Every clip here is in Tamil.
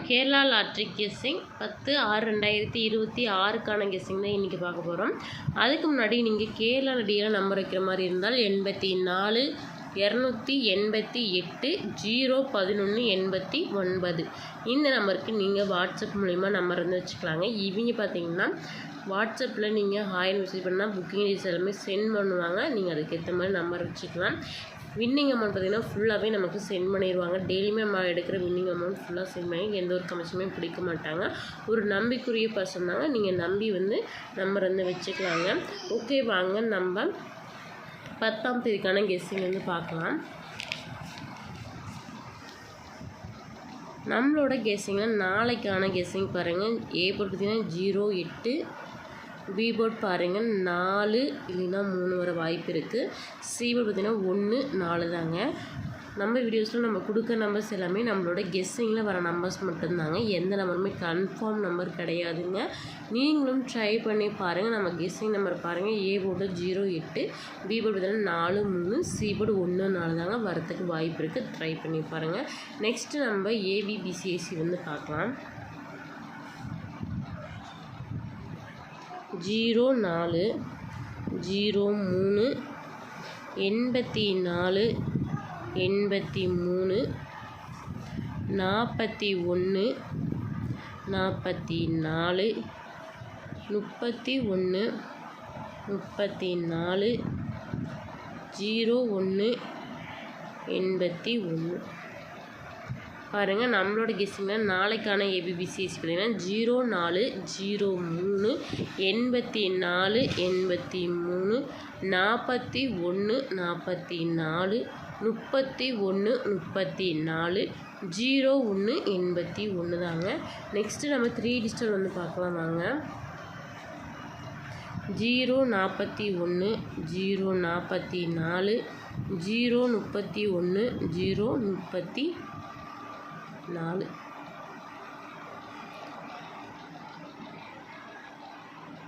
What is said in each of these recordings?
கேரளா லாட்ரி கெஸ்ஸிங் 10/6/2026க்கான கெஸ்ஸிங் தான் இன்றைக்கி பார்க்க போகிறோம். அதுக்கு முன்னாடி நீங்கள் கேரளா நடிகர் நம்பர் வைக்கிற மாதிரி இருந்தால் 84 288 011 89 இந்த நம்பருக்கு நீங்கள் வாட்ஸ்அப் மூலிமா நம்பர் வந்து வச்சுக்கலாங்க. இவங்க பார்த்தீங்கன்னா வாட்ஸ்அப்பில் நீங்கள் ஹாய்னு மெசேஜ் பண்ணால் புக்கிங் டீட்டெயில்ஸ் எல்லாமே சென்ட் பண்ணுவாங்க. நீங்கள் அதுக்கேற்ற மாதிரி நம்பர் வச்சுக்கலாம். வின்னிங் அமௌண்ட் பார்த்திங்கன்னா ஃபுல்லாகவே நமக்கு சென்ட் பண்ணிடுவாங்க. டெய்லியுமே நம்ம எடுக்கிற வின்னிங் அமௌண்ட் ஃபுல்லாக சென்ட் பண்ணி எந்த ஒரு கமிஷனுமே பிடிக்க மாட்டாங்க. ஒரு நம்பிக்குரிய பர்சன் தாங்க. நீங்கள் நம்பி வந்து நம்பர் வந்து வச்சுக்கலாங்க. ஓகே, வாங்க நம்ம 10ஆம் தேதிக்கான கெஸ்ஸிங் வந்து பார்க்கலாம். நம்மளோட கெஸ்ஸிங்கில் நாளைக்கான கெஸ்ஸிங் பாருங்கள். ஏ போர்ட் பார்த்திங்கன்னா 08, பி போர்ட் பாருங்கள் 4 இல்லைன்னா 3 வர வாய்ப்பு இருக்குது. சி போர்ட் பார்த்திங்கன்னா 1 4 தாங்க. நம்ம வீடியோஸில் நம்ம கொடுக்குற நம்பர்ஸ் எல்லாமே நம்மளோட கெஸ்ஸிங்கில் வர நம்பர்ஸ் மட்டும்தாங்க. எந்த நம்பருமே கன்ஃபார்ம் நம்பர் கிடையாதுங்க. நீங்களும் ட்ரை பண்ணி பாருங்கள். நம்ம கெஸ்ஸிங் நம்பர் பாருங்கள். ஏ போர்டு 08, பி போர்டு பார்த்திங்கன்னா 4 3, சி போர்டு 1 4 தாங்க. வரத்துக்கு வாய்ப்பு இருக்குது. ட்ரை பண்ணி பாருங்கள். நெக்ஸ்ட்டு நம்ம ஏபிபிசிஐசி வந்து பார்க்கலாம். 04 03 84 83 41 44 31 34 01 81 பாருங்கள். நம்மளோட கெஸ்ஸிங்கில் நாளைக்கான ஏபிபிசிஎஸ் பார்த்திங்கன்னா 04 03 84 83 41 44 31 34 01 81 தாங்க. நெக்ஸ்ட்டு நம்ம 3 டிஜிட்டல் வந்து பார்க்கலாம் வாங்க. 041 044 031 034.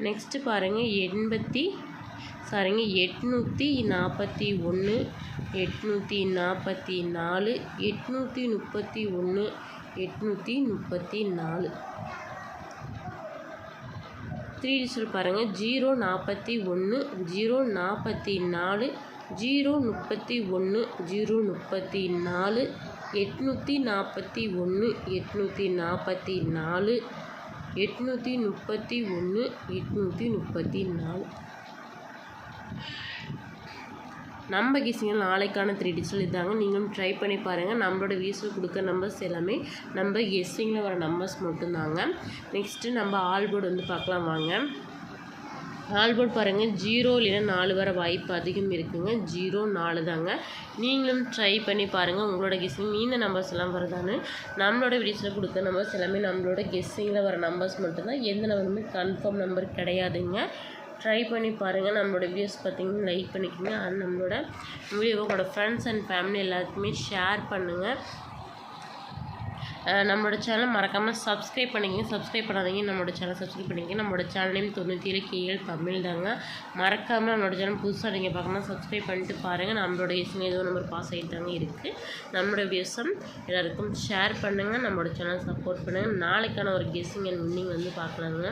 நெக்ஸ்ட்டு பாருங்கள் 841 844 831 834. 3 டிஜிட்டல் பாருங்கள். 041 044 031 034 841 844 831 834. நம்ம கெஸ்ஸிங்கில் நாளைக்கான 3 டிஜிட்டல் இதாங்க. நீங்களும் ட்ரை பண்ணி பாருங்கள். நம்மளோட வீஸில் கொடுக்குற நம்பர்ஸ் எல்லாமே நம்ம கெஸ்ஸிங்கில் வர நம்பர்ஸ் மட்டும்தாங்க. நெக்ஸ்ட்டு நம்ம ஆல் போர்டு வந்து பார்க்கலாம் வாங்க. ஆல் போர்டு பாருங்கள். 0 இல்லைன்னா 4 வர வாய்ப்பு அதிகம் இருக்குங்க. 0 4 தாங்க. நீங்களும் ட்ரை பண்ணி பாருங்கள். உங்களோட கெஸ்ஸிங் இந்த நம்பர்ஸ் எல்லாம் வருதான்னு. நம்மளோட வீடியோஸில் கொடுக்குற நம்பர்ஸ் எல்லாமே நம்மளோட கெஸ்ஸிங்கில் வர நம்பர்ஸ் மட்டும்தான். எந்த நம்பருமே கன்ஃபார்ம் நம்பர் கிடையாதுங்க. ட்ரை பண்ணி பாருங்கள். நம்மளோட வீடியோஸ் பார்த்திங்கன்னா லைக் பண்ணிக்கோங்க. அண்ட் நம்மளோட வீடியோவை உங்களோட ஃப்ரெண்ட்ஸ் அண்ட் ஃபேமிலி எல்லாத்துக்குமே ஷேர் பண்ணுங்கள். நம்மளோட சேனல் மறக்காமல் சப்ஸ்கிரைப் பண்ணிக்கங்க. சப்ஸ்கிரைப் பண்ணாதீங்க. நம்மளோட சேனல் சப்ஸ்கிரைப் பண்ணிக்கங்க. நம்மளோட சேனல் நேம் 97 KL தமிழ் தாங்க. மறக்காமல் நம்மளோட சேனல் புதுசாக நீங்கள் பார்க்கணும் சப்ஸ்கிரைப் பண்ணிட்டு பாருங்கள். நம்மளோட கெஸ்ஸிங் ஏதோ நம்பர் பாஸ் ஆகிட்டு தாங்க இருக்குது. நம்மளோட வீடியோஸும் எல்லாருக்கும் ஷேர் பண்ணுங்கள். நம்மளோட சேனல் சப்போர்ட் பண்ணுங்கள். நாளைக்கான ஒரு கெஸ்ஸிங் அண்ட் வின்னிங் வந்து பார்க்கலாங்க.